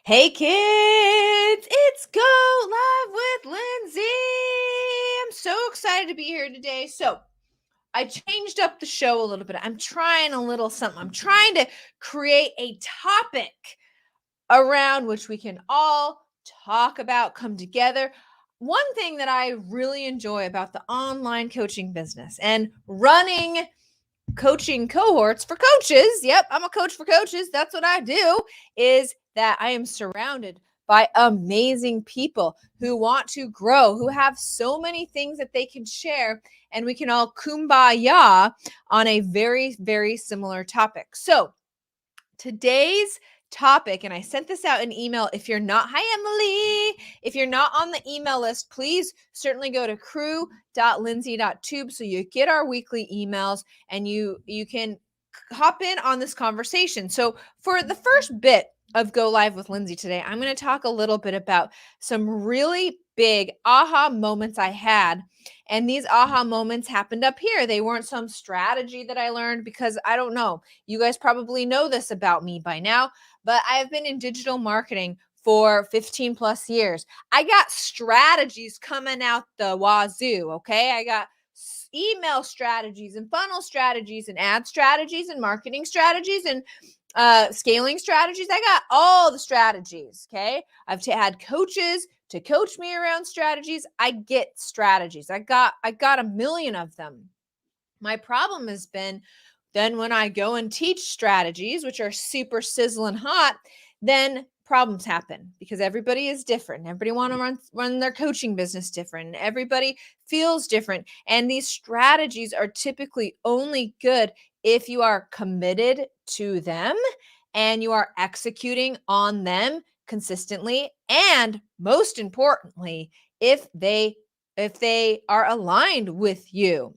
Hey kids, it's Go Live with Lindsay. I'm so excited to be here today. So, I changed up the show a little bit. I'm trying a little something. I'm trying to create a topic around which we can all talk about, come together. One thing that I really enjoy about the online coaching business and running coaching cohorts for coaches. Yep, I'm a coach for coaches. That's what I do, is that I am surrounded by amazing people who want to grow, who have so many things that they can share, and we can all kumbaya on a very, very similar topic. So, today's topic, and I sent this out in email. If you're not, hi Emily, if you're not on the email list, please certainly go to crew.lindsey.tube so you get our weekly emails and you can hop in on this conversation. So for the first bit of Go Live with Lindsey today, I'm going to talk a little bit about some really big aha moments I had. And these aha moments happened up here. They weren't some strategy that I learned, because I don't know, you guys probably know this about me by now, but I have been in digital marketing for 15 plus years. I got strategies coming out the wazoo, okay? I got email strategies and funnel strategies and ad strategies and marketing strategies and scaling strategies. I got all the strategies, okay? I've had coaches to coach me around strategies. I get strategies. I got a million of them. My problem has been then when I go and teach strategies, which are super sizzling hot, then problems happen because everybody is different. Everybody want to run their coaching business different. Everybody feels different. And these strategies are typically only good if you are committed to them and you are executing on them consistently. And most importantly, if they are aligned with you.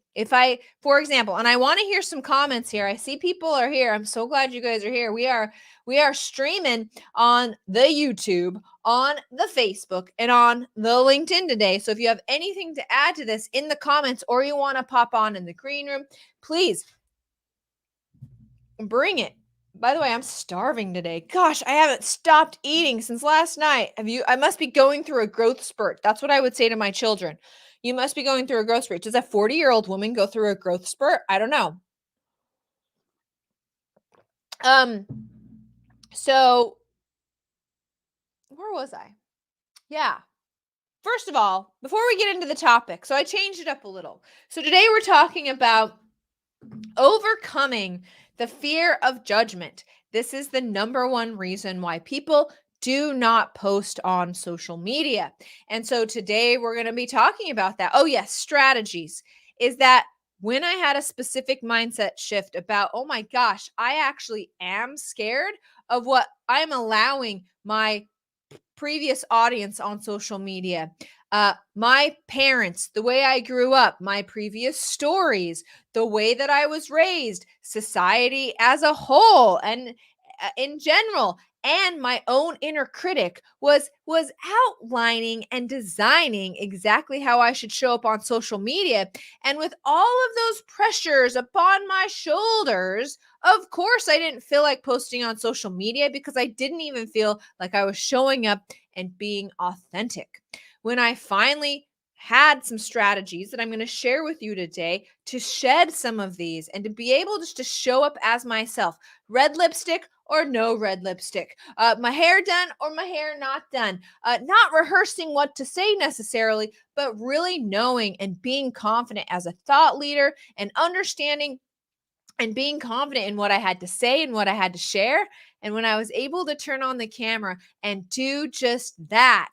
For example, and I want to hear some comments here. I see people are here. I'm so glad you guys are here. We are streaming on the YouTube, on the Facebook, and on the LinkedIn today. So if you have anything to add to this in the comments, or you want to pop on in the green room, please bring it. By the way, I'm starving today. Gosh, I haven't stopped eating since last night. I must be going through a growth spurt. That's what I would say to my children. You must be going through a growth spurt. Does a 40-year-old woman go through a growth spurt? I don't know. So where was I? Yeah. First of all, before we get into the topic, so I changed it up a little. So today we're talking about overcoming the fear of judgment. This is the number one reason why people do not post on social media. And so today we're going to be talking about that. Oh, yes, strategies. Is that when I had a specific mindset shift about, oh my gosh, I actually am scared of what I'm allowing my previous audience on social media, my parents, the way I grew up, my previous stories, the way that I was raised, society as a whole, and in general, and my own inner critic was outlining and designing exactly how I should show up on social media. And with all of those pressures upon my shoulders, of course, I didn't feel like posting on social media because I didn't even feel like I was showing up and being authentic. When I finally had some strategies that I'm going to share with you today to shed some of these and to be able just to show up as myself, red lipstick or no red lipstick, my hair done or my hair not done, not rehearsing what to say necessarily, but really knowing and being confident as a thought leader and understanding and being confident in what I had to say and what I had to share. And when I was able to turn on the camera and do just that,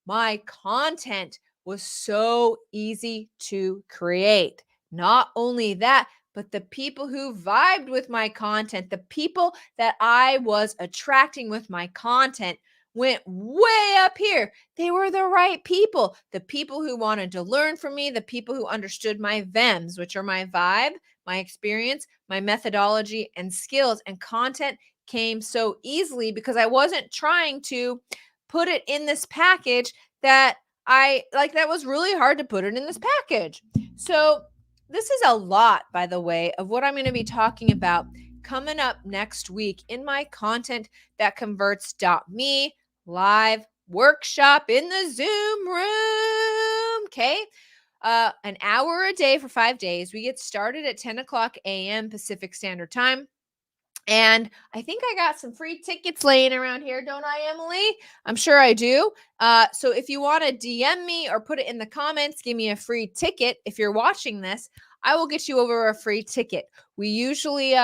my content was so easy to create. Not only that, but the people who vibed with my content, the people that I was attracting with my content, went way up here. They were the right people. The people who wanted to learn from me, the people who understood my VEMs, which are my vibe, my experience, my methodology, and skills. And content came so easily because I wasn't trying to put it in this package that that was really hard to put it in this package. So this is a lot, by the way, of what I'm going to be talking about coming up next week in my content that converts.me live workshop in the Zoom room. Okay. An hour a day for 5 days. We get started at 10 o'clock a.m. Pacific Standard Time. And I think I got some free tickets laying around here, don't I, Emily? I'm sure I do. So if you want to DM me or put it in the comments, give me a free ticket. If you're watching this, I will get you over a free ticket. We usually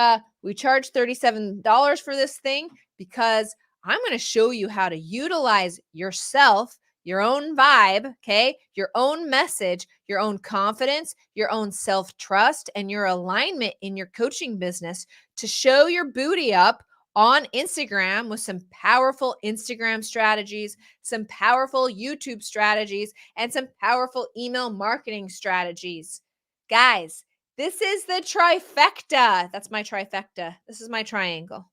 we charge $37 for this thing because I'm going to show you how to utilize yourself, your own vibe, okay? Your own message, your own confidence, your own self-trust, and your alignment in your coaching business to show your booty up on Instagram with some powerful Instagram strategies, some powerful YouTube strategies, and some powerful email marketing strategies. Guys, this is the trifecta. That's my trifecta. This is my triangle.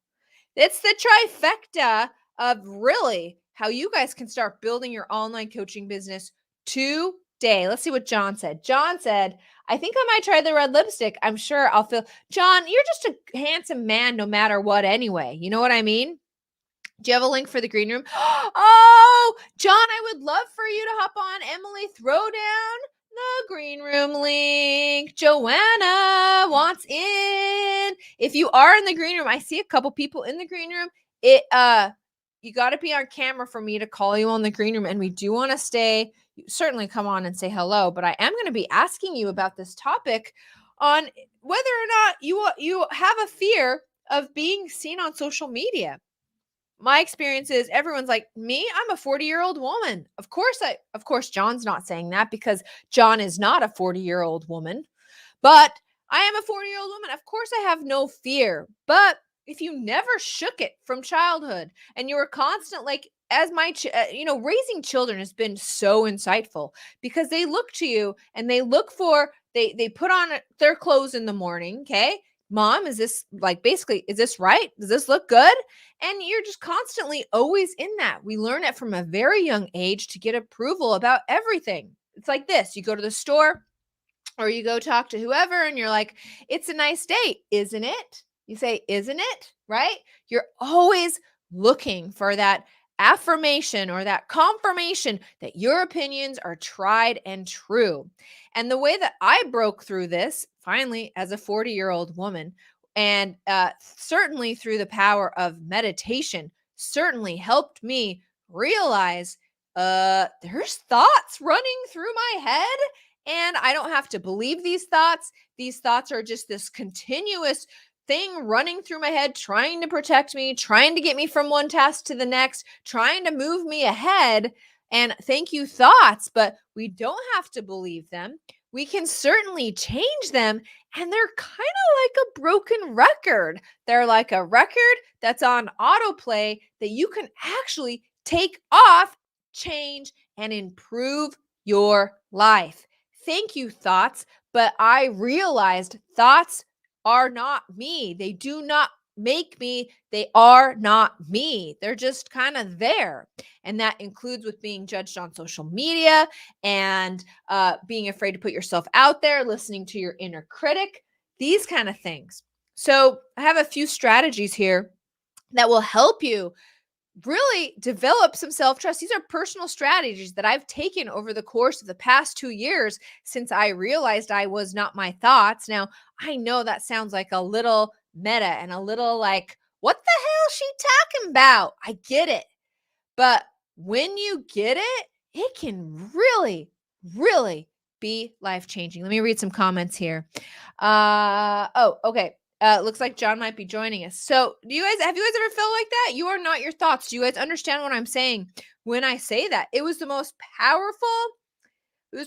It's the trifecta of really how you guys can start building your online coaching business today. Let's see what John said. John said, I think I might try the red lipstick. I'm sure I'll feel. John, you're just a handsome man no matter what anyway. You know what I mean? Do you have a link for the green room? Oh, John, I would love for you to hop on. Emily, throw down the green room link. Joanna wants in. If you are in the green room, I see a couple people in the green room. You got to be on camera for me to call you on the green room, and we do want to stay. Certainly come on and say hello, but I am going to be asking you about this topic on whether or not you have a fear of being seen on social media. My experience is everyone's like, me, I'm a 40-year-old woman. Of course, John's not saying that because John is not a 40-year-old woman, but I am a 40-year-old woman. Of course, I have no fear. But if you never shook it from childhood and you were constant, like, as my, raising children has been so insightful because they look to you and they look for, they put on their clothes in the morning. Okay. Mom, is this is this right? Does this look good? And you're just constantly always in that. We learn it from a very young age to get approval about everything. It's like this. You go to the store or you go talk to whoever and you're like, it's a nice day, isn't it? You say, isn't it? Right? You're always looking for that affirmation or that confirmation that your opinions are tried and true. And the way that I broke through this, finally, as a 40-year-old woman, and certainly through the power of meditation, certainly helped me realize there's thoughts running through my head and I don't have to believe these thoughts. These thoughts are just this continuous thing running through my head, trying to protect me, trying to get me from one task to the next, trying to move me ahead. And thank you, thoughts, but we don't have to believe them. We can certainly change them. And they're kind of like a broken record. They're like a record that's on autoplay that you can actually take off, change, and improve your life. Thank you, thoughts. But I realized thoughts are not me. They do not make me. They are not me. They're just kind of there. And that includes with being judged on social media and being afraid to put yourself out there, listening to your inner critic, these kind of things. So I have a few strategies here that will help you really develop some self-trust. These are personal strategies that I've taken over the course of the past 2 years since I realized I was not my thoughts. Now, I know that sounds like a little meta and a little like, what the hell is she talking about? I get it. But when you get it, it can really, really be life-changing. Let me read some comments here. Okay. Looks like John might be joining us. So have you guys ever felt like that? You are not your thoughts. Do you guys understand what I'm saying when I say that? It was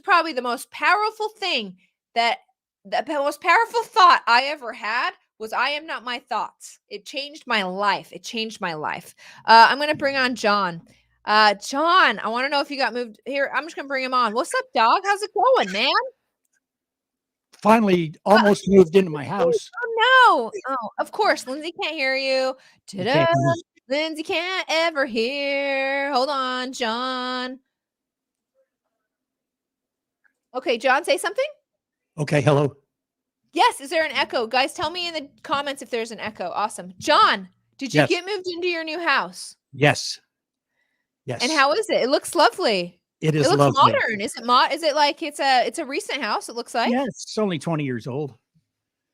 probably the most powerful thing the most powerful thought I ever had was I am not my thoughts. It changed my life. I'm going to bring on John. John, I want to know if you got moved here. I'm just going to bring him on. What's up, dog? How's it going, man? Finally almost moved into my house. Oh, no. Oh, of course. Lindsey can't hear you. Ta-da. Lindsey can't ever hear. Hold on, John. Okay, John, say something. Okay, hello. Yes, is there an echo? Guys, tell me in the comments if there's an echo. Awesome. John, did you get moved into your new house? Yes. Yes. And how is it? It looks lovely. It It is looks lovely. modern. Is it Is it like it's a recent house, it looks like? Yeah, it's only 20 years old.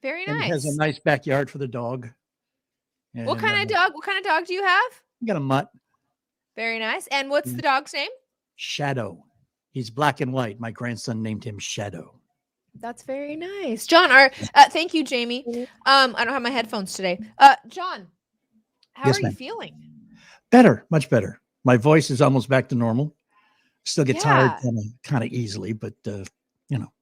Very And it has a nice. nice backyard for the dog. What And kind of dog? What kind of dog do you have? we got a mutt. Very nice. And what's the dog's name? Shadow. He's black and white. My grandson named him Shadow. That's very nice. John, thank you, Jamie. I don't have my headphones today. John, how Yes, are you ma'am. feeling? Better, much better. My voice is almost back to normal. Still get tired Yeah. kind of easily, but you know,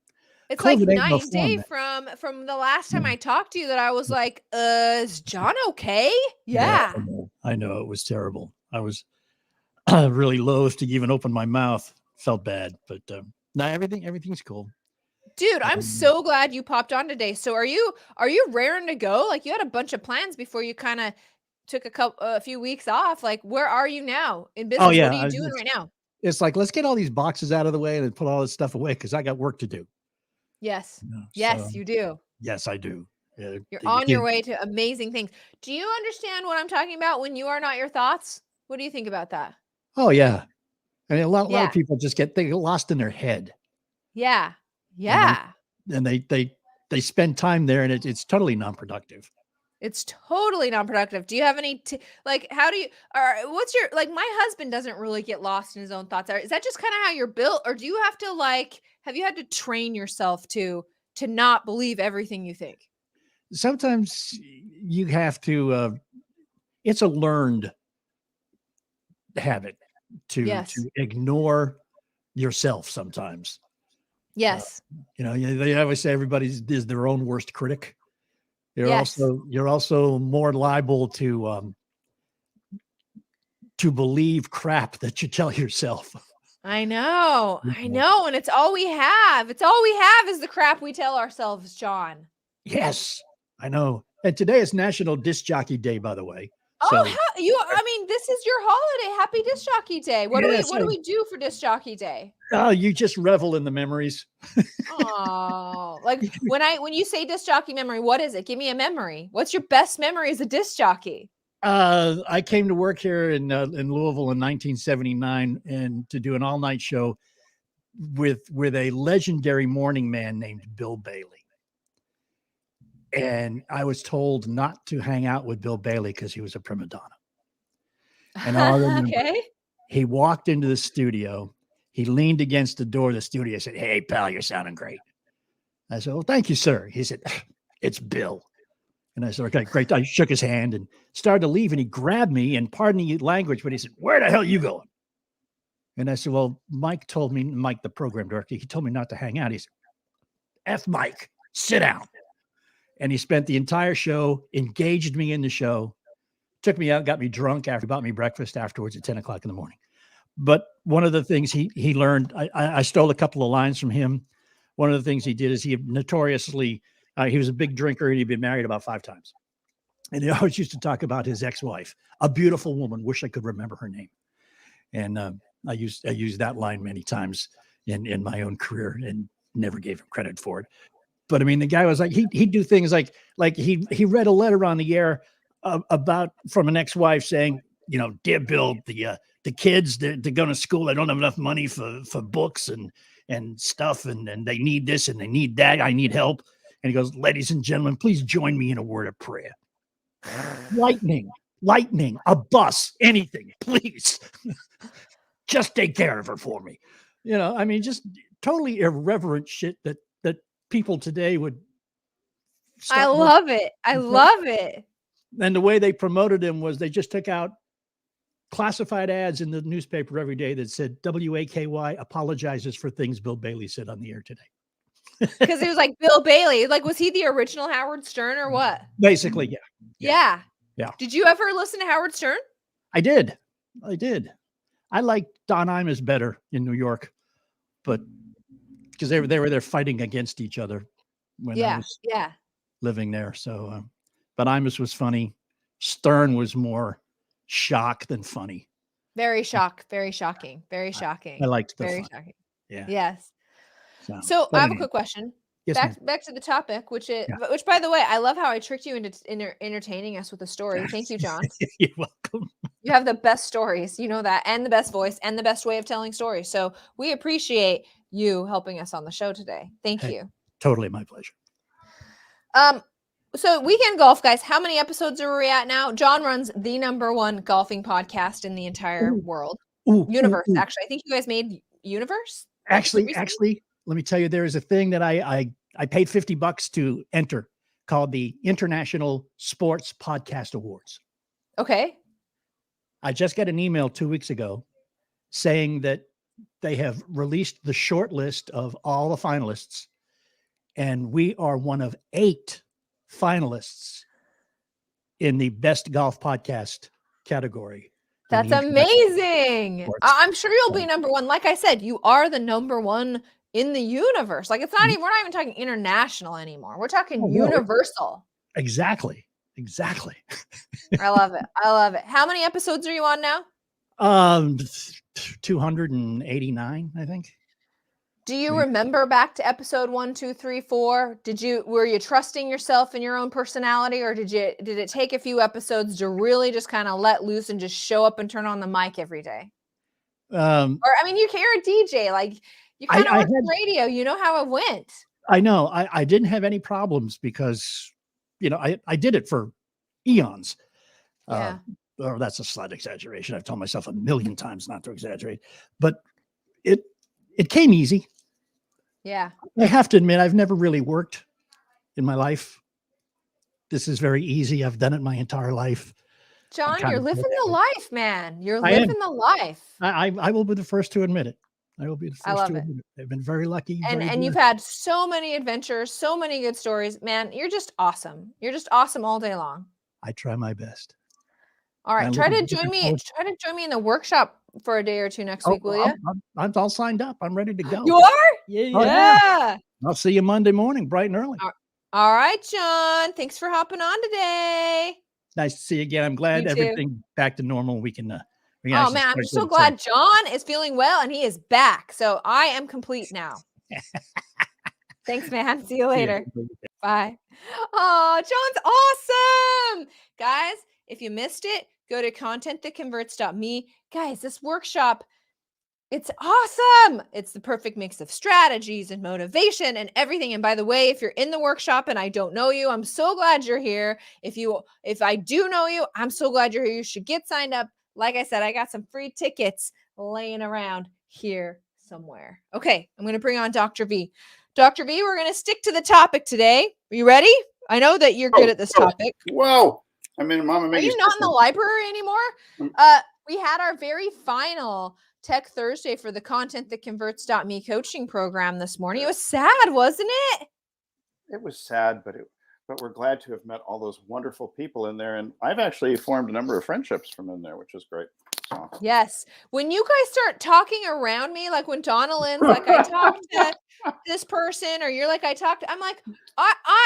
It's like COVID ain't night no and fun, day man. from the last time Yeah. I talked to you that I was like, is John okay? Yeah, Yeah. I know it was terrible. I was really loath to even open my mouth. Felt bad, but no, everything's cool. Dude, I'm so glad you popped on today. So are you raring to go? Like you had a bunch of plans before you kind of took a few weeks off. Like where are you now in business? Oh yeah, What are you doing right now? it's like let's get all these boxes out of the way and then put all this stuff away because I got work to do. Yes. You know, Yes, so you do. yes, I do. You're on your way to amazing things. Do you understand what I'm talking about when you are not your thoughts? What do you think about that? Oh yeah, I mean a lot Yeah. of people just they get lost in their head. Yeah. Yeah. And they spend time there, and it's totally non-productive. It's totally non-productive. Do you have any like how do you what's your like my husband doesn't really get lost in his own thoughts. Is that just kind of how you're built or do you have to like have you had to train yourself to not believe everything you think? Sometimes you have to. It's a learned habit to Yes. ignore yourself. Sometimes, Yes. they always say everybody is their own worst critic. Yes. You're also more liable to believe crap that you tell yourself. I know. You I know? know. And it's all we have. It's all we have is the crap we tell ourselves, John. Yes, I know. And today is National Disc Jockey Day, by the way. So, I mean, this is your holiday. Happy Disc Jockey Day. What yes, do we do for Disc Jockey Day? you just revel in the memories. Oh, like when you say disc jockey memory, what is it? Give me a memory. What's your best memory as a disc jockey? I came to work here in Louisville in 1979 and to do an all-night show with a legendary morning man named Bill Bailey. And I was told not to hang out with Bill Bailey because he was a prima donna. And all I remember, Okay. he walked into the studio. He leaned against the door of the studio and said, "Hey, pal, you're sounding great." I said, "Well, thank you, sir." He said, "It's Bill." And I said, "Okay, great." I shook his hand and started to leave. And he grabbed me and pardon the language, but he said, "Where the hell are you going?" And I said, "Well, Mike, the program director, he told me not to hang out." He said, "F Mike, sit down." And he spent the entire show, engaged me in the show, took me out, got me drunk after, bought me breakfast afterwards at 10 o'clock in the morning. But one of the things he learned, I stole a couple of lines from him. One of the things he did is he notoriously, he was a big drinker and he'd been married about 5 times. And he always used to talk about his ex-wife, a beautiful woman. Wish I could remember her name. And I used that line many times in my own career and never gave him credit for it. But I mean, the guy was like, he'd do things like he read a letter on the air about from an ex-wife saying, "Dear Bill, the kids, they're going to school. They don't have enough money for books and stuff. And they need this and they need that. I need help." And he goes, "Ladies and gentlemen, please join me in a word of prayer. Lightning, a bus, anything, please. Just take care of her for me." I mean, just totally irreverent shit that people today would. I love it. I love it. And the way they promoted him was they just took out classified ads in the newspaper every day that said WAKY apologizes for things Bill Bailey said on the air today. Because it was like Bill Bailey. Like, was he the original Howard Stern or what? Basically, yeah. Yeah. Did you ever listen to Howard Stern? I did. I liked Don Imus better in New York, but because they were there fighting against each other when I was living there. So, but Imus was funny. Stern was more shock than funny. Very shocking. Very shocking. I liked the very fun. shocking. Yeah. Yes. So I have a quick question. Yes, back to the topic, which by the way, I love how I tricked you into entertaining us with a story. Thank you, John. You're welcome. You have the best stories, you know that, and the best voice and the best way of telling stories. So we appreciate you helping us on the show today. Thank Hey, you. totally my pleasure. So Weekend Golf, guys, how many episodes are we at now? John runs the #1 golfing podcast in the entire world. Universe, Ooh. actually. I think you guys made Universe. Actually, let me tell you, there is a thing that I paid $50 to enter called the International Sports Podcast Awards. Okay. I just got an email 2 weeks ago saying that they have released the short list of all the finalists, and we are one of 8 finalists in the best golf podcast category. That's amazing. I'm sure you'll be #1. Like I said, you are the #1 in the universe. Like, it's not even, we're not even talking international anymore. We're talking universal. Exactly. I love it. How many episodes are you on now? 289, I think. Do you remember back to episode 1, 2, 3, 4? Were you trusting yourself and your own personality, or did it take a few episodes to really just kind of let loose and just show up and turn on the mic every day? Or, I mean, you're a DJ, like, you kind of work the radio, you know how it went. I know. I didn't have any problems because, I did it for eons. Yeah. Or that's a slight exaggeration. I've told myself a million times not to exaggerate, but it came easy. Yeah. I have to admit, I've never really worked in my life. This is very easy. I've done it my entire life. John, you're living the life, man. You're living the life. I will be the first to admit it. I will be the first to admit it. I've been very lucky. And you've had so many adventures, so many good stories. Man, you're just awesome. You're just awesome all day long. I try my best. All right. Try to join me in the workshop for a day or two next week, will you? I'm all signed up. I'm ready to go. You are? Yeah. I'll see you Monday morning, bright and early. All right, John. Thanks for hopping on today. Nice to see you again. I'm glad everything's back to normal. We can. Oh man, I'm so glad John is feeling well and he is back. So I am complete now. Thanks, man. See you later. Bye. Oh, John's awesome. Guys, if you missed it, go to contentthatconverts.me. Guys, this workshop, it's awesome. It's the perfect mix of strategies and motivation and everything. And by the way, if you're in the workshop and I don't know you, I'm so glad you're here. If I do know you, I'm so glad you're here. You should get signed up. Like I said, I got some free tickets laying around here somewhere. Okay, I'm going to bring on Dr. V. Dr. V, we're going to stick to the topic today. Are you ready? I know that you're good at this topic. Whoa. I mean, Mama Are you not in the library anymore? We had our very final Tech Thursday for the contentthatconverts.me coaching program this morning. It was sad, wasn't it? It was sad, but we're glad to have met all those wonderful people in there. And I've actually formed a number of friendships from in there, which is great. So. Yes. When you guys start talking around me, like when Donna Lynn's like, I talked to this person, or you're like, I'm like,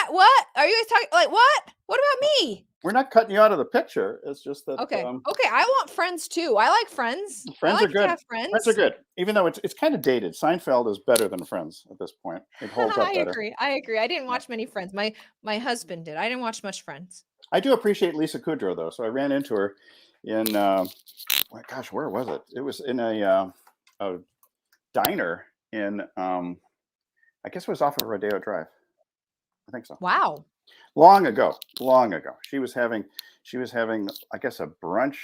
what? Are you guys talking? Like, what? What about me? We're not cutting you out of the picture. It's just that. Okay. Okay. I want friends too. I like friends. Friends are good. Friends are good. Even though it's kind of dated. Seinfeld is better than Friends at this point. It holds up better. I agree. I didn't watch many Friends. My husband did. I didn't watch much Friends. I do appreciate Lisa Kudrow though. So I ran into her in, gosh, where was it? It was in a diner in, I guess it was off of Rodeo Drive. I think so. Wow. Long ago. She was having, I guess, a brunch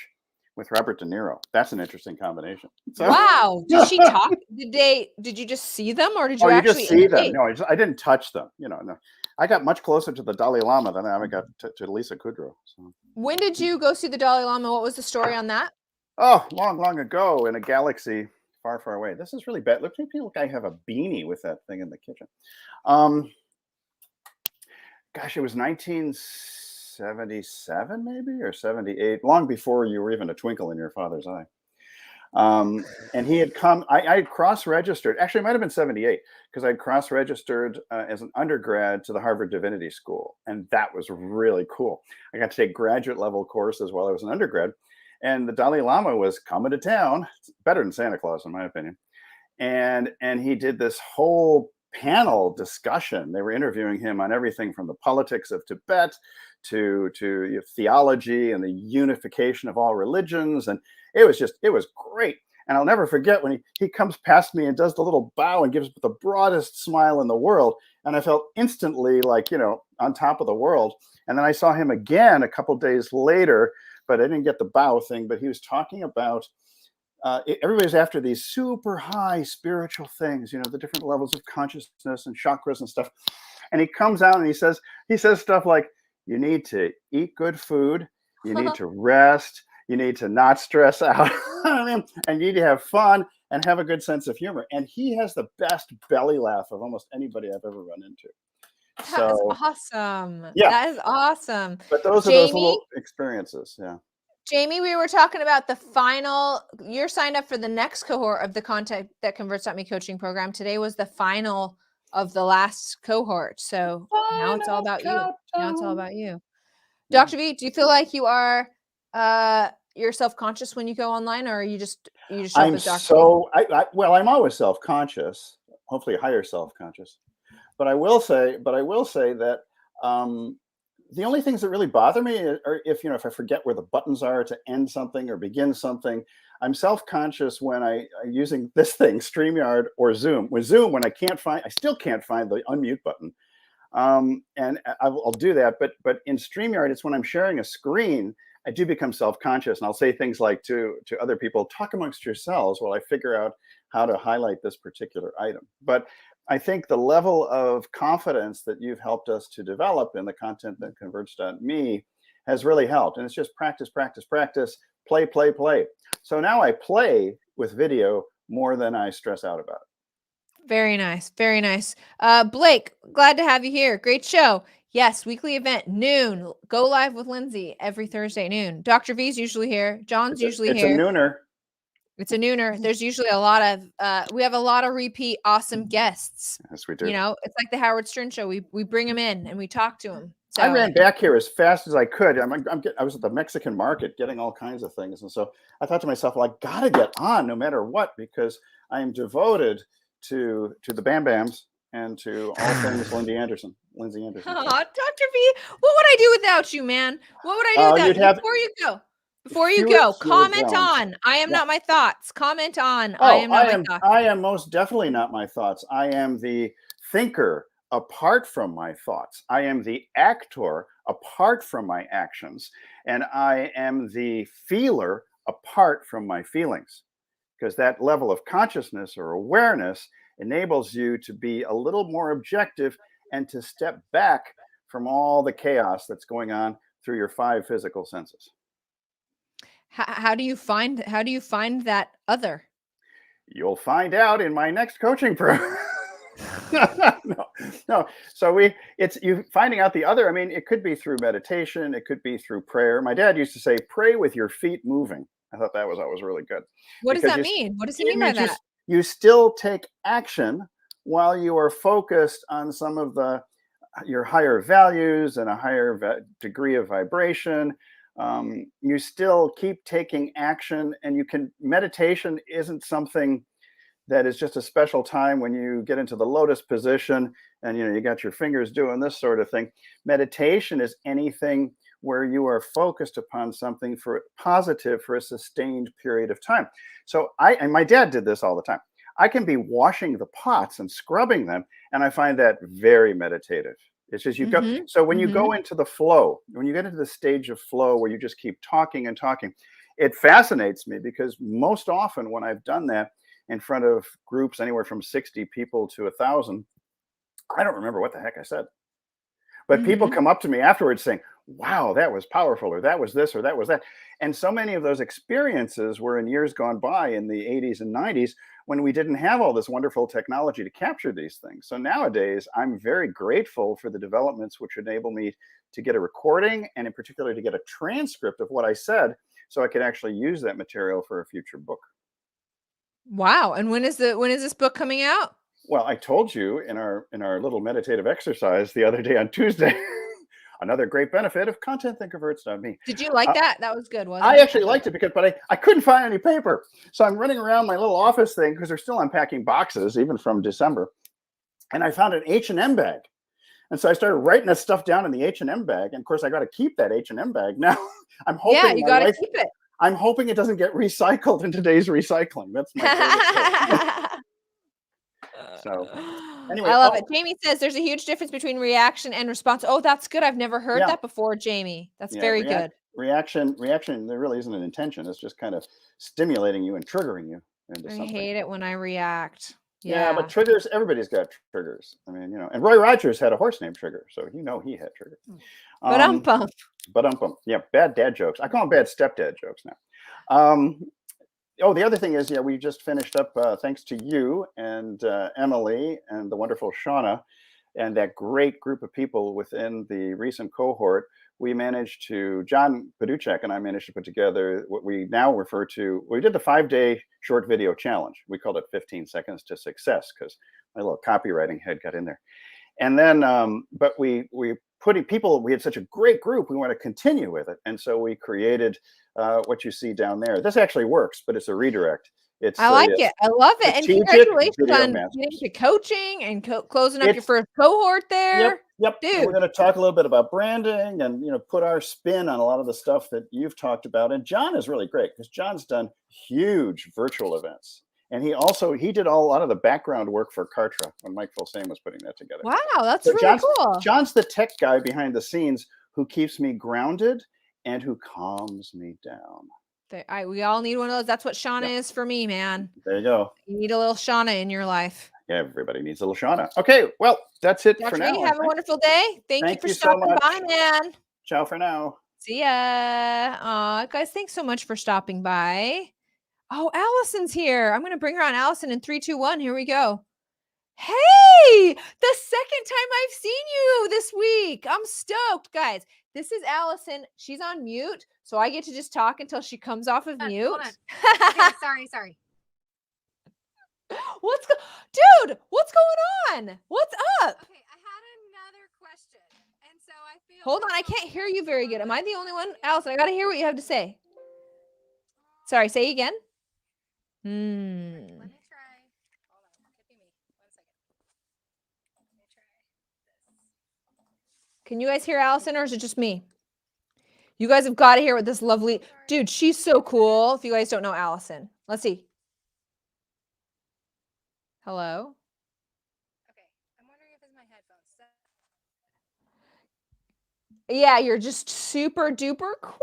with Robert De Niro. That's an interesting combination. So, wow. Did she talk? Did you just see them, or did you actually just see them? No, I didn't touch them. No. I got much closer to the Dalai Lama than I got to Lisa Kudrow. So. When did you go see the Dalai Lama? What was the story on that? Oh, long ago in a galaxy far, far away. This is really bad. Look, I have a beanie with that thing in the kitchen. Gosh, it was 1977 maybe, or 78, long before you were even a twinkle in your father's eye. And he had come, I had cross-registered, actually it might've been 78, because I'd cross-registered as an undergrad to the Harvard Divinity School. And that was really cool. I got to take graduate level courses while I was an undergrad. And the Dalai Lama was coming to town. It's better than Santa Claus, in my opinion. And he did this whole panel discussion. They were interviewing him on everything from the politics of Tibet to theology and the unification of all religions. And it was great. And I'll never forget when he comes past me and does the little bow and gives the broadest smile in the world. And I felt instantly like, on top of the world. And then I saw him again a couple days later, but I didn't get the bow thing. But he was talking about everybody's after these super high spiritual things, the different levels of consciousness and chakras and stuff. And he comes out and he says stuff like, you need to eat good food, you need to rest, you need to not stress out, and you need to have fun and have a good sense of humor. And he has the best belly laugh of almost anybody I've ever run into. That is awesome. Yeah. That is awesome. But those are those little experiences. Yeah. Jamie, we were talking about the final. You're signed up for the next cohort of the Content That Converts.me coaching program. Today was the final of the last cohort. So now it's all about you. Now it's all about you. Dr. V, do you feel like you are you're self-conscious when you go online, or are you just show up as Dr. V? Well, I'm always self-conscious, hopefully higher self-conscious. But I will say that the only things that really bother me are if I forget where the buttons are to end something or begin something. I'm self-conscious when I'm using this thing, StreamYard or Zoom. With Zoom, when I still can't find the unmute button. And I'll do that. But in StreamYard, it's when I'm sharing a screen, I do become self-conscious, and I'll say things like to other people, talk amongst yourselves while I figure out how to highlight this particular item. But I think the level of confidence that you've helped us to develop in the Content That Converts.me has really helped. And it's just practice, practice, practice, play, play, play. So now I play with video more than I stress out about it. Very nice. Very nice. Blake, glad to have you here. Great show. Yes, weekly event, noon. Go live with Lindsey every Thursday noon. Dr. V's usually here. John's usually here. It's a nooner. It's a nooner. There's usually a lot of we have a lot of repeat awesome guests. Yes, we do. It's like the Howard Stern show. We bring them in and we talk to them. So I ran back here as fast as I could. I was at the Mexican market getting all kinds of things, and so I thought to myself, well, I gotta get on no matter what, because I am devoted to the Bam Bams and to all things Lindsey Anderson. Oh, Dr. V, what would I do without you, man? What would I do without you? Before you go, comment on. I am not my thoughts. Comment on. I am not my thoughts. I am most definitely not my thoughts. I am the thinker apart from my thoughts. I am the actor apart from my actions. And I am the feeler apart from my feelings. Because that level of consciousness or awareness enables you to be a little more objective and to step back from all the chaos that's going on through your 5 physical senses. How do you find that other? You'll find out in my next coaching program. No. So it's you finding out the other. I mean, it could be through meditation. It could be through prayer. My dad used to say, pray with your feet moving. I thought that was always really good. What does that mean? What does he mean by that? You still take action while you are focused on some of your higher values and a higher degree of vibration. You still keep taking action, and meditation isn't something that is just a special time when you get into the lotus position and you got your fingers doing this sort of thing. Meditation is anything where you are focused upon something for positive for a sustained period of time. So and my dad did this all the time. I can be washing the pots and scrubbing them, and I find that very meditative. It's just you go. So when you go into the flow, when you get into the stage of flow where you just keep talking and talking, it fascinates me, because most often when I've done that in front of groups anywhere from 60 people to 1,000, I don't remember what the heck I said. But people come up to me afterwards saying, wow, that was powerful, or that was this, or that was that. And so many of those experiences were in years gone by in the 80s and 90s when we didn't have all this wonderful technology to capture these things. So nowadays, I'm very grateful for the developments which enable me to get a recording, and in particular to get a transcript of what I said, so I can actually use that material for a future book. Wow. And when is this book coming out? Well, I told you in our little meditative exercise the other day on Tuesday, another great benefit of Content That Converts.me. Did you like that? That was good, wasn't it? I actually liked it but I couldn't find any paper. So I'm running around my little office thing, because they're still unpacking boxes, even from December. and I found an H&M bag. And so I started writing that stuff down in the H&M bag. And of course, I got to keep that H&M bag. Now, I'm hoping Yeah, you got to keep it. I'm hoping it doesn't get recycled in today's recycling. That's my favorite. So anyway, I love it. Jamie says there's a huge difference between reaction and response. Oh, that's good. I've never heard that before, Jamie. That's very good. Reaction, there really isn't an intention. It's just kind of stimulating you and triggering you into something. I hate it when I react. Yeah, but triggers, everybody's got triggers. I mean, and Roy Rogers had a horse named Trigger, so he had triggers. But yeah, bad dad jokes. I call them bad stepdad jokes now. The other thing is, we just finished up, thanks to you and Emily and the wonderful Shauna and that great group of people within the recent cohort. John Paduchek and I managed to put together what we now refer to, we did the 5-day short video challenge. We called it 15 seconds to success because my little copywriting head got in there. And then, but we had such a great group, we want to continue with it. And so we created what you see down there. This actually works, but it's a redirect. I like it. I love it. And congratulations on getting to coaching and closing up your first cohort there. Yep. Dude. And we're going to talk a little bit about branding and, put our spin on a lot of the stuff that you've talked about. And John is really great because John's done huge virtual events. And he did a lot of the background work for Kartra when Mike Filsaime was putting that together. Wow, that's really cool. John's the tech guy behind the scenes who keeps me grounded and who calms me down. We all need one of those. That's what Shauna is for me, man. There you go. You need a little Shauna in your life. Everybody needs a little Shauna. Okay, well, that's it for now. Have a wonderful day. Thank you for stopping by, man. Ciao for now. See ya. Guys, thanks so much for stopping by. Oh, Allison's here. I'm going to bring her on. Allison in 3, 2, 1. Here we go. Hey, the second time I've seen you this week. I'm stoked, guys. This is Allison. She's on mute, so I get to just talk until she comes off of mute. Hold on. Okay, sorry. Dude, what's going on? What's up? Okay, I had another question. And so I feel Hold on, I can't hear you very good. Am I the only one? Allison, I got to hear what you have to say. Sorry, say again. Let me try. Hold on. It could be me. 1 second. Let me try this. Can you guys hear Allison, or is it just me? You guys have got to hear what this lovely dude. She's so cool. If you guys don't know Allison, let's see. Hello. Okay, I'm wondering if it's my headphones. Yeah, you're just super duper quiet.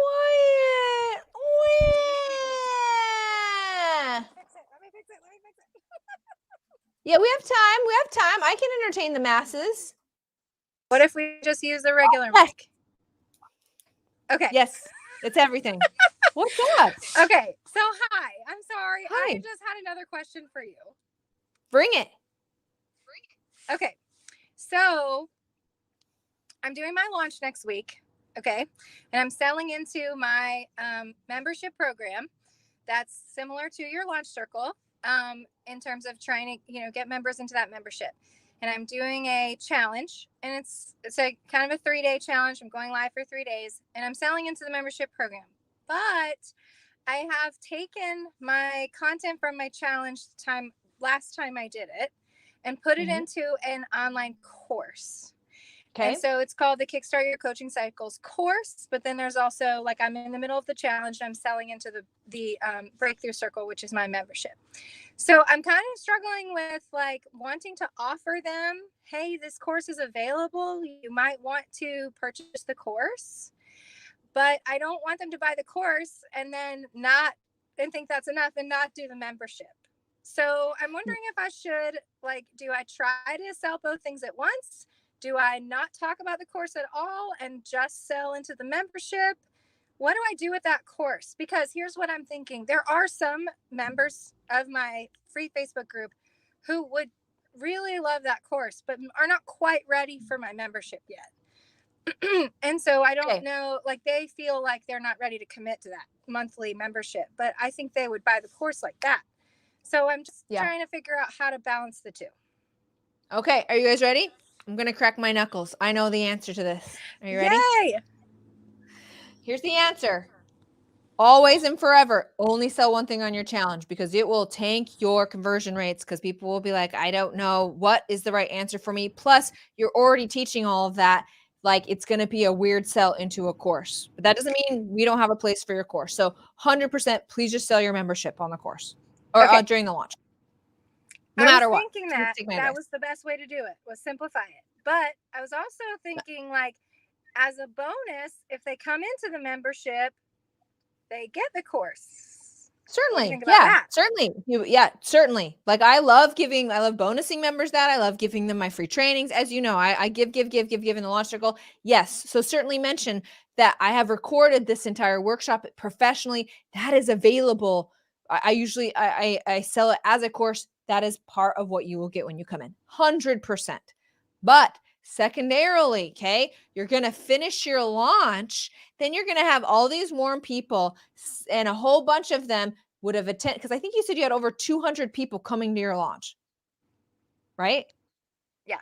Let me fix it. Yeah, we have time. I can entertain the masses. What if we just use the regular mic? Okay. Yes, it's everything. What's up? Okay, so hi. I'm sorry. Hi. I just had another question for you. Bring it. Okay, so I'm doing my launch next week. Okay, and I'm selling into my membership program that's similar to your launch circle in terms of trying to get members into that membership. And I'm doing a challenge, and it's a kind of a 3-day challenge. I'm going live for 3 days, and I'm selling into the membership program. But I have taken my content from my challenge last time I did it and put it into an online course. Okay. And so it's called the Kickstart Your Coaching Cycles course. But then there's also, like, I'm in the middle of the challenge and I'm selling into the Breakthrough Circle, which is my membership. So I'm kind of struggling with, like, wanting to offer them, hey, this course is available. You might want to purchase the course. But I don't want them to buy the course and then think that's enough and not do the membership. So I'm wondering if I should, like, do I try to sell both things at once? Do I not talk about the course at all and just sell into the membership? What do I do with that course? Because here's what I'm thinking. There are some members of my free Facebook group who would really love that course, but are not quite ready for my membership yet. And so I don't know, like, they feel like they're not ready to commit to that monthly membership, but I think they would buy the course like that. So I'm just trying to figure out how to balance the two. Okay. Are you guys ready? I'm going to crack my knuckles. I know the answer to this. Are you ready? Yay! Here's the answer. always and forever, only sell one thing on your challenge because it will tank your conversion rates because people will be like, I don't know what is the right answer for me. Plus, you're already teaching all of that. Like it's going to be a weird sell into a course. But that doesn't mean we don't have a place for your course. So 100%, please just sell your membership on the course or during the launch. No matter what. I was thinking that was the best way to do it, was simplify it. But I was also thinking like as a bonus, if they come into the membership, they get the course. Certainly. Yeah, certainly. Certainly. Like I love bonusing members that. I love giving them my free trainings. As you know, I give in the launch circle. Yes. So certainly mention that I have recorded this entire workshop professionally. That is available. I usually sell it as a course. That is part of what you will get when you come in. 100%. But secondarily, okay, you're going to finish your launch. Then you're going to have all these warm people and a whole bunch of them would have attended. Because I think you said you had over 200 people coming to your launch, right? Yeah.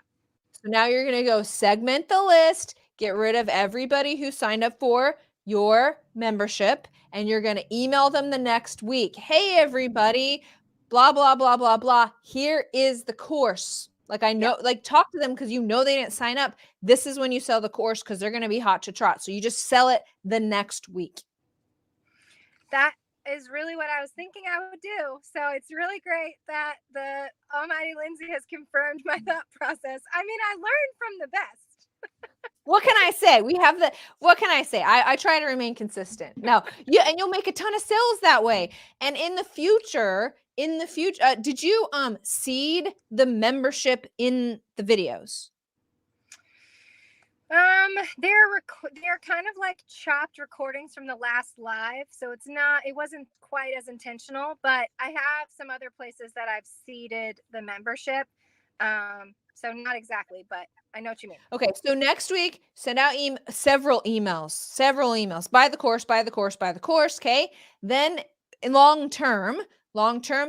So now you're going to go segment the list, get rid of everybody who signed up for your membership, and you're going to email them the next week. Hey, everybody, blah, blah, blah, blah, blah. Here is the course. Like I know, like talk to them because you know they didn't sign up. This is when you sell the course because they're going to be hot to trot. So you just sell it the next week. That is really what I was thinking I would do. So it's really great that the almighty Lindsey has confirmed my thought process. I mean, I learned from the best. What can I say? What can I say? I try to remain consistent. No, and you'll make a ton of sales that way. And in the future, did you seed the membership in the videos? They're kind of like chopped recordings from the last live. So it wasn't quite as intentional, but I have some other places that I've seeded the membership. So not exactly, but I know what you mean. Okay. So next week, send out several emails. Buy the course. Okay. Then in long term,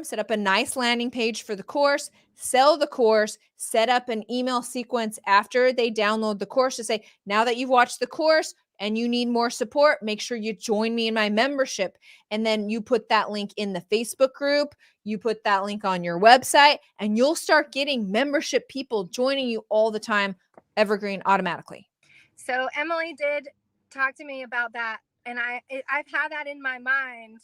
set up a nice landing page for the course, sell the course, set up an email sequence after they download the course to say, now that you've watched the course and you need more support, make sure you join me in my membership. And then you put that link in the Facebook group, you put that link on your website, and you'll start getting membership people joining you all the time, evergreen automatically. So Emily did talk to me about that. And I've had that in my mind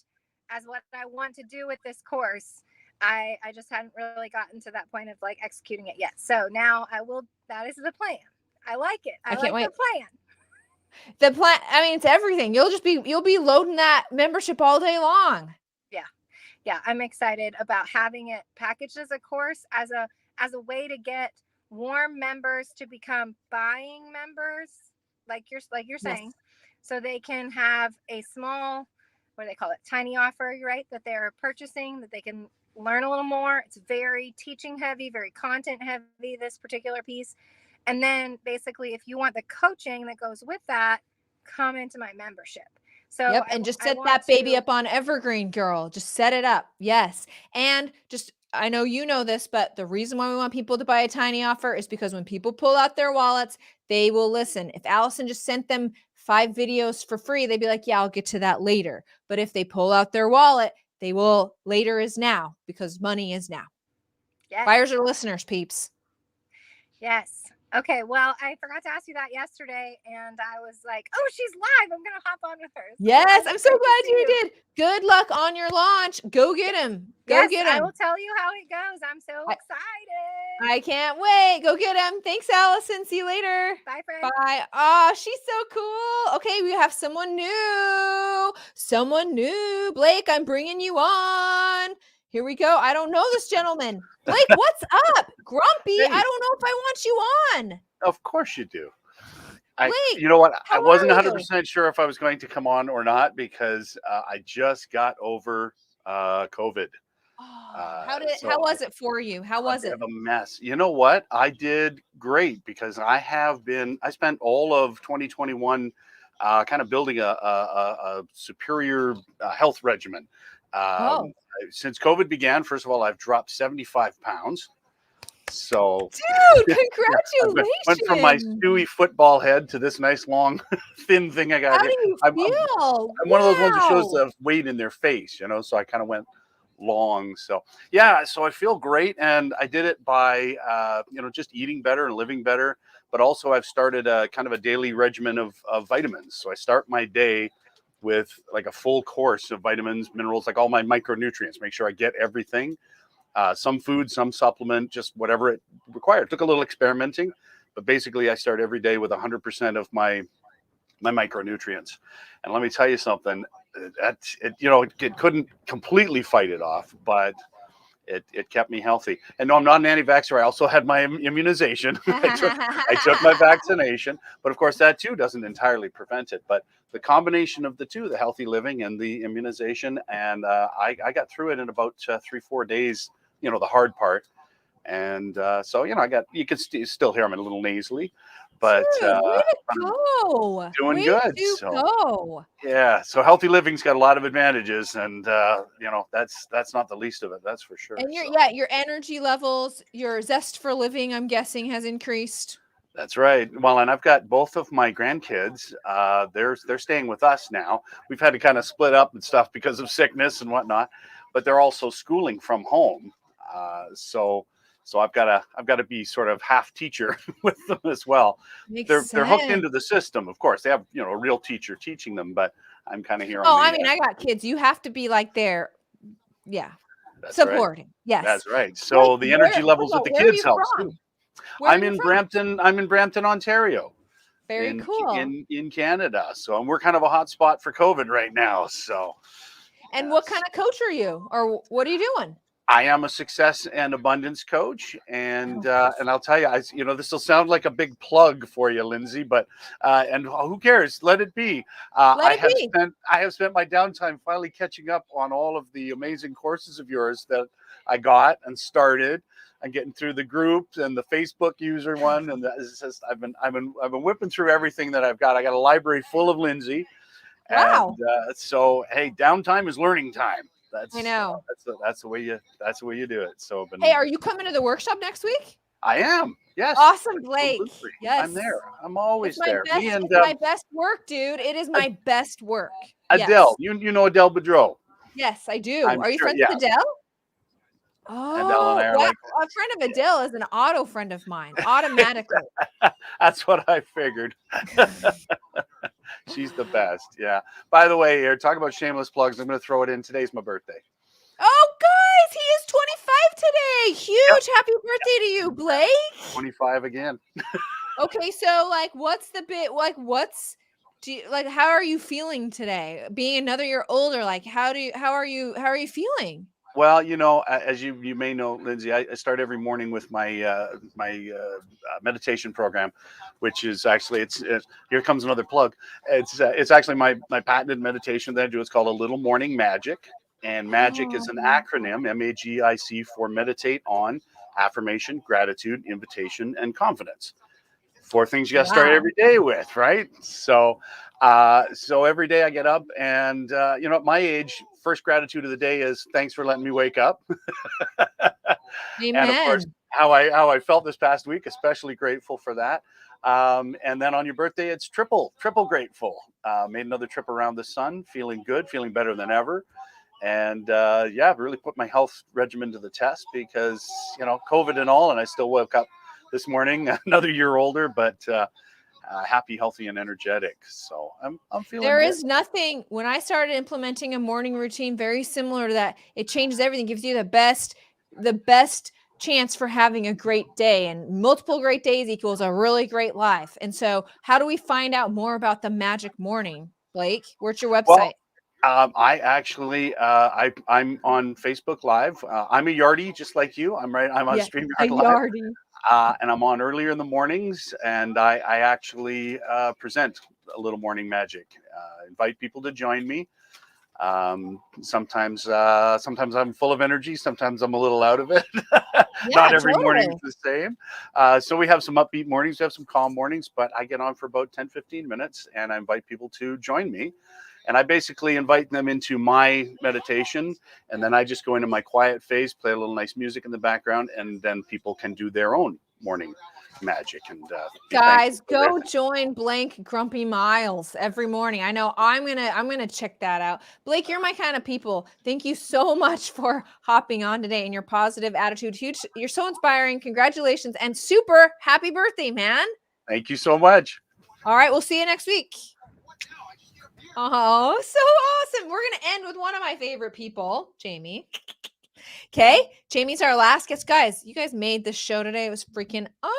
as what I want to do with this course. I just hadn't really gotten to that point of like executing it yet. So now I will. That is the plan. I like it. I can't wait. The plan. I mean, it's everything. You'll be loading that membership all day long. Yeah. I'm excited about having it packaged as a course as a way to get warm members to become buying members, like you're saying, so they can have a small, what do they call it, tiny offer, right? That they're purchasing, that they can learn a little more. It's very teaching heavy, very content heavy, this particular piece. And then basically, if you want the coaching that goes with that, come into my membership. So and just set that baby up on Evergreen, girl. Just set it up. Yes. And just, I know you know this, but the reason why we want people to buy a tiny offer is because when people pull out their wallets, they will listen. If Allison just sent them 5 videos for free, they'd be like, yeah, I'll get to that later. But if they pull out their wallet, they will. Later is now, because money is now. Yes. Buyers are listeners, peeps. Yes. Okay, well, I forgot to ask you that yesterday, and I was like, oh, she's live. I'm going to hop on with her. So yes, I'm so glad you did. Good luck on your launch. Go get him. Get him. I will tell you how it goes. I'm so excited. I can't wait. Go get him. Thanks, Allison. See you later. Bye, friend. Bye. Oh, she's so cool. Okay, we have someone new. Blake, I'm bringing you on. Here we go. I don't know this gentleman. Blake, what's up? Grumpy. Hey. I don't know if I want you on. Of course you do. Blake, you know what? I wasn't 100% sure if I was going to come on or not because I just got over COVID. Oh, how was it for you? How was it? A mess. You know what? I did great because I spent all of 2021 kind of building a superior health regimen. Since COVID began, first of all, I've dropped 75 pounds. So Dude, I went from my congratulations. stewy football head to this nice long thin thing I got How here. do you I'm feel? one of those ones that shows Wow. the weight in their face, so I kind of went long. So yeah, so I feel great, and I did it by just eating better and living better. But also I've started a kind of a daily regimen of vitamins. So I start my day with like a full course of vitamins, minerals, like all my micronutrients. Make sure I get everything. Some food, some supplement, just whatever it required. It took a little experimenting, but basically I start every day with 100% of my micronutrients. And let me tell you something, it couldn't completely fight it off, but it kept me healthy. And no, I'm not an anti-vaxxer. I also had my immunization. I took my vaccination, but of course that too doesn't entirely prevent it. But the combination of the two, the healthy living and the immunization, and I got through it in about 3-4 days. The hard part, and so you can still hear me a little nasally, but Dude, way to I'm go. doing Way good. to So go. yeah, so healthy living's got a lot of advantages, and that's not the least of it. That's for sure. And So your energy levels, your zest for living, I'm guessing, has increased. that's right. Well, and I've got both of my grandkids. They're staying with us now. We've had to kind of split up and stuff because of sickness and whatnot, but they're also schooling from home. So I've got to be sort of half teacher with them as well. Makes They're hooked sense. into the system, of course. They have a real teacher teaching them, but I'm kind of here on Oh, the. I mean, I got kids. You have to be like there. Yeah. That's right. Supporting. Yes. That's right. Like, So the energy levels with the where are kids you helps from? too. Where I'm are you in from? Brampton. I'm in Brampton, Ontario. Very cool. In Canada. So we're kind of a hot spot for COVID right now. So And what kind of coach are you? Or what are you doing? I am a success and abundance coach, and I'll tell you, this will sound like a big plug for you, Lindsey, but and who cares? Let it be. Let it be. I have spent my downtime finally catching up on all of the amazing courses of yours that I got and started. And getting through the groups and the Facebook user one, and it's just I've been whipping through everything that I've got. I got a library full of Lindsey. Wow. And so hey, downtime is learning time. I know. That's the way you do it. So Hey, are you coming to the workshop next week? I am. Yes. Awesome, Blake. Absolutely. Yes. I'm there. I'm always there. It's my best work, dude. It is my best work. Adele. Yes. You know Adele Boudreau. Yes, I do. I'm Are you sure, friends yeah. with Adele? Adele and I are wow. like A friend of Adele is an auto friend of mine, automatically. That's what I figured. She's the best. Yeah. By the way, here, talk about shameless plugs. I'm going to throw it in. Today's my birthday. Oh, guys, he is 25 today. Huge happy birthday to you, Blake. 25 again. Okay, so what's the bit? How are you feeling today? Being another year older, how are you feeling? Well, as you may know, Lindsey, I start every morning with my meditation program, which is actually it's here comes another plug. It's actually my patented meditation that I do. It's called a Little Morning Magic, and magic is an acronym, MAGIC, for meditate on affirmation, gratitude, invitation, and confidence. 4 things you got to start every day with, right? So every day I get up and, at my age, first gratitude of the day is thanks for letting me wake up. Amen. And of course, how I felt this past week, especially grateful for that. And then on your birthday, it's triple grateful. Made another trip around the sun, feeling good, feeling better than ever. And really put my health regimen to the test because, COVID and all, and I still woke up this morning, another year older, but happy, healthy, and energetic. So I'm feeling There good. is nothing, when I started implementing a morning routine very similar to that, it changes everything, gives you the best chance for having a great day, and multiple great days equals a really great life. And so how do we find out more about the magic morning, Blake? Where's your website? I actually, I'm on Facebook Live. I'm a yardie, just like you. I'm on StreamYard Live. And I'm on earlier in the mornings, and I actually present a little morning magic. Invite people to join me. Sometimes I'm full of energy. Sometimes I'm a little out of it. Not every morning is the same. So we have some upbeat mornings. We have some calm mornings, but I get on for about 10-15 minutes, and I invite people to join me. And I basically invite them into my meditation, and then I just go into my quiet phase, play a little nice music in the background, and then people can do their own morning magic and be Guys, thankful for their go thing. join Blank Grumpy Miles every morning. I know I'm gonna check that out. Blake, you're my kind of people. Thank you so much for hopping on today and your positive attitude. Huge, you're so inspiring. Congratulations and super happy birthday, man. Thank you so much. All right, we'll see you next week. Oh, so awesome. We're gonna end with one of my favorite people, Jamie. Okay, Jamie's our last guest. Guys, you guys made this show today. It was freaking amazing.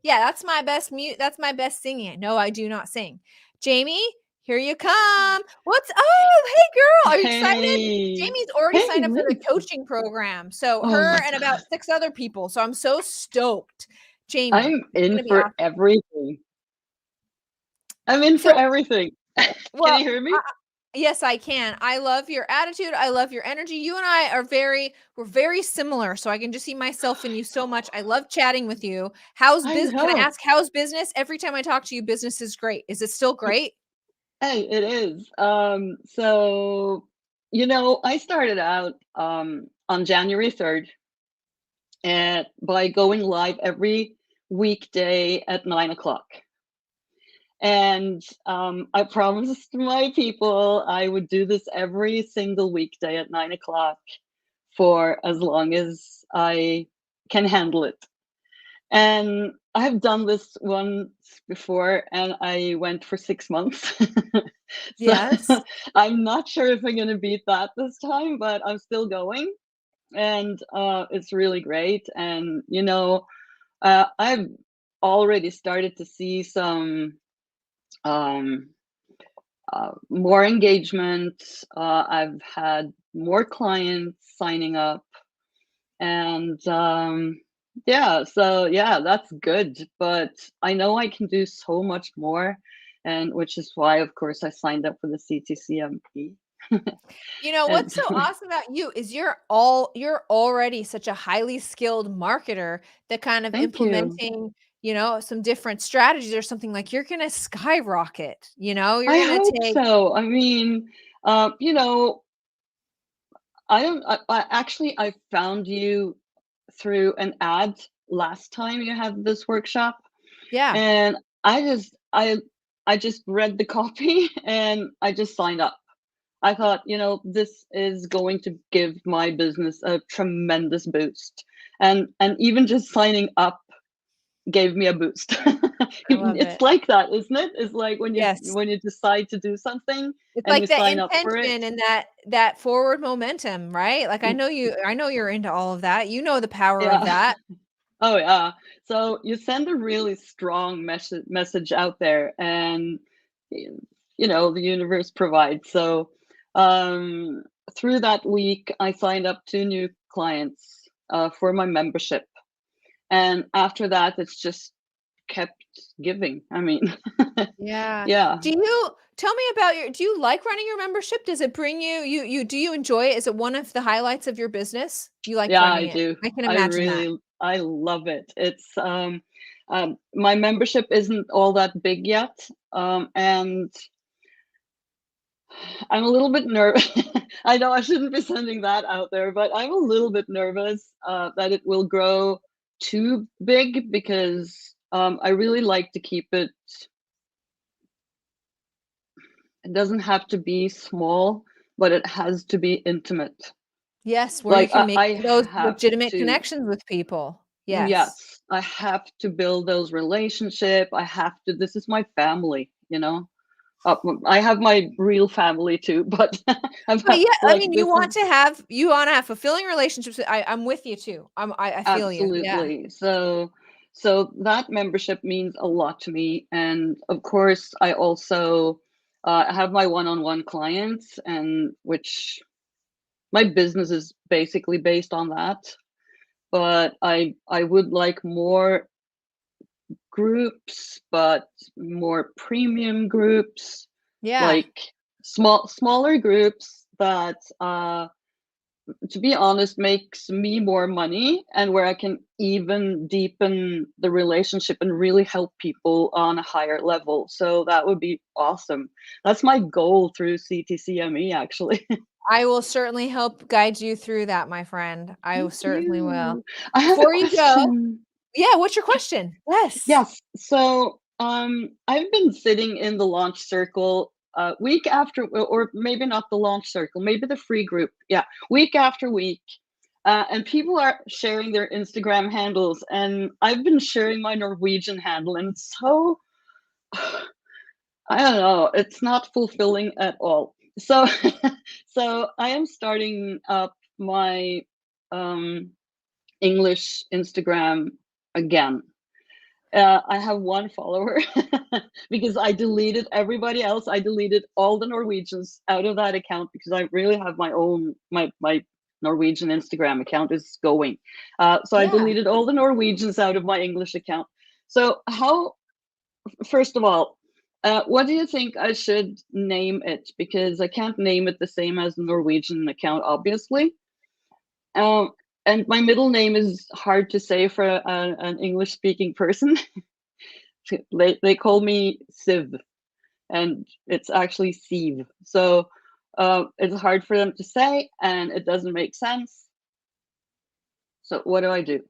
Yeah, that's my best that's my best singing. No, I do not sing. Jamie, here you come. What's up? Hey girl, are you excited? Hey. Jamie's already Hey, signed up for the Lindsey. coaching program. So Oh her my and about 6 other people. So I'm so stoked. Jamie, I'm it's in gonna be for awesome. everything. I'm in for So- everything. Well, Can you hear me? yes, I can. I love your attitude. I love your energy. You and I are we're very similar. So I can just see myself in you so much. I love chatting with you. How's I business? Can I know. ask how's business? Every time I talk to you, business is great. Is it still great? Hey, it is. So I started out on January 3rd and by going live every weekday at 9 o'clock. And I promised my people I would do this every single weekday at 9 o'clock for as long as I can handle it. And I've done this once before and I went for 6 months. Yes. I'm not sure if I'm going to beat that this time, but I'm still going. And it's really great. And, I've already started to see some more engagement. I've had more clients signing up, and that's good. But I know I can do so much more, and which is why, of course, I signed up for the CTCMP. You know what's so awesome about you is you're already such a highly skilled marketer that kind of Thank you. implementing, some different strategies or something like you're gonna skyrocket, you're I gonna hope take so. I mean, you know, I don't. I found you through an ad last time you had this workshop, yeah. and I just read the copy and I just signed up. I thought, this is going to give my business a tremendous boost, and even just signing up gave me a boost. I love It's it. like that, isn't it? It's like when you Yes. when you decide to do something It's and you like that sign up for it. intention and that forward momentum, right? Like I know you're into all of that. You know the power of Yeah. that. Oh yeah. So you send a really strong message out there, and the universe provides. So through that week, I signed up 2 new clients for my membership, and after that, it's just kept giving. I mean, Yeah. yeah, Do you tell me about do you like running your membership? Does it bring do you enjoy it? Is it one of the highlights of your business? You like yeah, running I it. do. I can imagine that. I love it. It's my membership isn't all that big yet, and I'm a little bit nervous. I know I shouldn't be sending that out there, but I'm a little bit nervous that it will grow too big because I really like to keep it. It doesn't have to be small, but it has to be intimate. Yes, where you Like can make I those have legitimate to. connections with people. Yes. Yes, I have to build those relationship. I have to. This is my family. I have my real family too, but But yeah, I like mean, this is you want to have fulfilling relationships. I'm with you too. I feel you. Yeah. absolutely. So that membership means a lot to me, and of course, I also have my one-on-one clients, and which my business is basically based on that. But I would like more groups, but more premium groups, Yeah. like smaller groups that to be honest, makes me more money, and where I can even deepen the relationship and really help people on a higher level. So that would be awesome. That's my goal through CTCME, actually. I will certainly help guide you through that, my friend. I Thank certainly will. you. I have Before a you go, question. yeah, what's your question? Yes. Yes. So I've been sitting in the launch circle week after, or maybe not the launch circle, maybe the free group. Yeah, week after week. And people are sharing their Instagram handles, and I've been sharing my Norwegian handle, and so I don't know, it's not fulfilling at all. So so I am starting up my English Instagram again. I have one follower because I deleted everybody else. I deleted all the Norwegians out of that account because I really have my own my Norwegian Instagram account is going. So I Yeah. deleted all the Norwegians out of my English account. So how, first of all, what do you think I should name it? Because I can't name it the same as the Norwegian account, obviously. Um, and my middle name is hard to say for an English speaking person. They call me Siv, and it's actually Siv. So it's hard for them to say, and it doesn't make sense. So what do I do?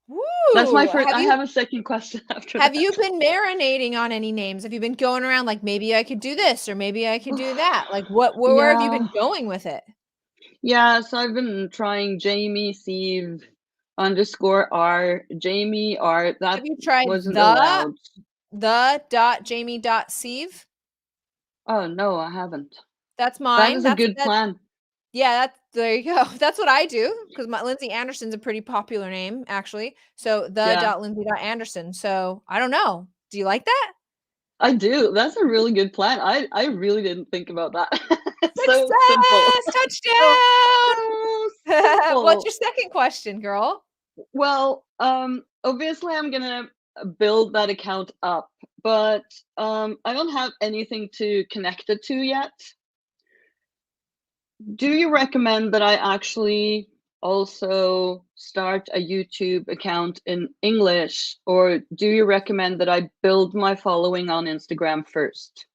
Woo! That's my first. I have a second question after Have that. you been marinating on any names? Have you been going around like maybe I could do this or maybe I could do that? Like where have you Yeah. been going with it? Yeah, so I've been trying Jamie Sieve _R Jamie R. That Have you tried wasn't allowed. the.jamie.sieve? Oh no, I haven't. That's That mine. is a good plan. Yeah, there you go. That's what I do because my Lindsey Anderson's a pretty popular name, actually. So Yeah, the.lindsey.anderson. So I don't know. Do you like that? I do. That's a really good plan. I really didn't think about that. It's so simple. Success! So, Touchdown! What's simple. your second question, girl? Well, obviously I'm gonna build that account up, but I don't have anything to connect it to yet. Do you recommend that I actually also start a YouTube account in English, or do you recommend that I build my following on Instagram first?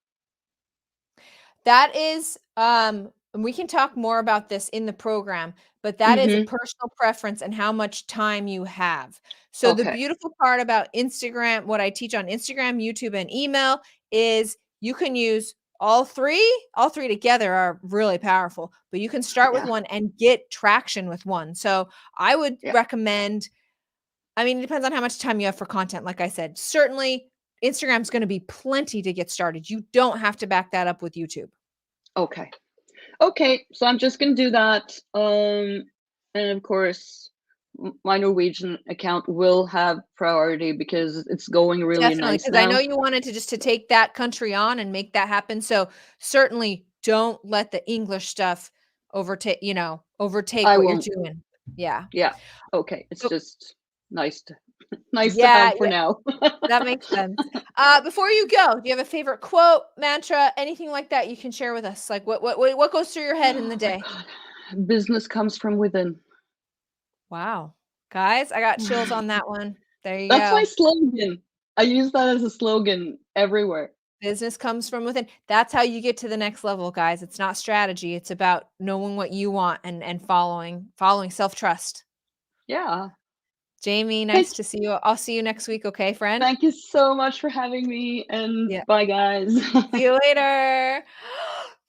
That is, and we can talk more about this in the program, but that is a Mm-hmm. personal preference and how much time you have. So the Okay. beautiful part about Instagram, what I teach on Instagram, YouTube, and email is you can use all three. All three together are really powerful, but you can start with Yeah. one and get traction with one. So I would Yeah. recommend, I mean, it depends on how much time you have for content. Like I said, certainly Instagram's going to be plenty to get started. You don't have to back that up with YouTube. Okay. Okay. So I'm just gonna do that. And of course, my Norwegian account will have priority because it's going really Definitely, nice because I know now. you wanted to take that country on and make that happen. So certainly don't let the English stuff overtake I what you're won't. doing. Yeah. Yeah. Okay. It's So just nice to nice to yeah, have for now. that makes sense. Before you go, do you have a favorite quote, mantra, anything like that you can share with us? Like what goes through your head in the Oh my day? God. Business comes from within. Wow. Guys, I got chills on that one. There you That's my go. slogan. I use that as a slogan everywhere. Business comes from within. That's how you get to the next level, guys. It's not strategy. It's about knowing what you want and following self-trust. Yeah. Jamie, Thank, nice to see you. I'll see you next week, okay, friend? thank you so much for having me, and Yeah. bye, guys. See you later.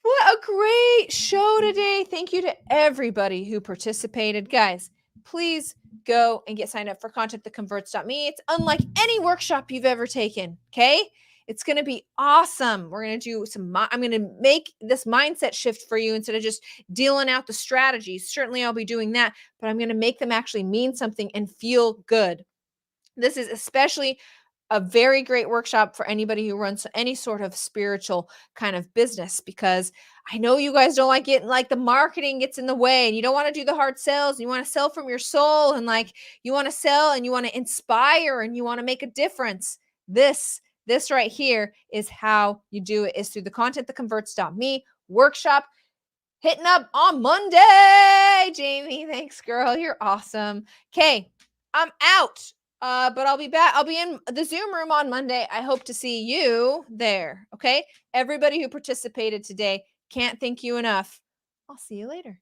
What a great show today. Thank you to everybody who participated. Guys, please go and get signed up for converts.me. It's unlike any workshop you've ever taken, okay? It's going to be awesome. We're going to do I'm going to make this mindset shift for you instead of just dealing out the strategies. Certainly I'll be doing that, but I'm going to make them actually mean something and feel good. This is especially a very great workshop for anybody who runs any sort of spiritual kind of business, because I know you guys don't like it, like the marketing gets in the way and you don't want to do the hard sales. You want to sell from your soul, and like you want to sell and you want to inspire and you want to make a difference. This right here is how you do it, is through the converts.me workshop. hitting up on Monday. Jamie, thanks, girl. You're awesome. Okay, I'm out. But I'll be back. I'll be in the Zoom room on Monday. I hope to see you there. Okay. Everybody who participated today, can't thank you enough. I'll see you later.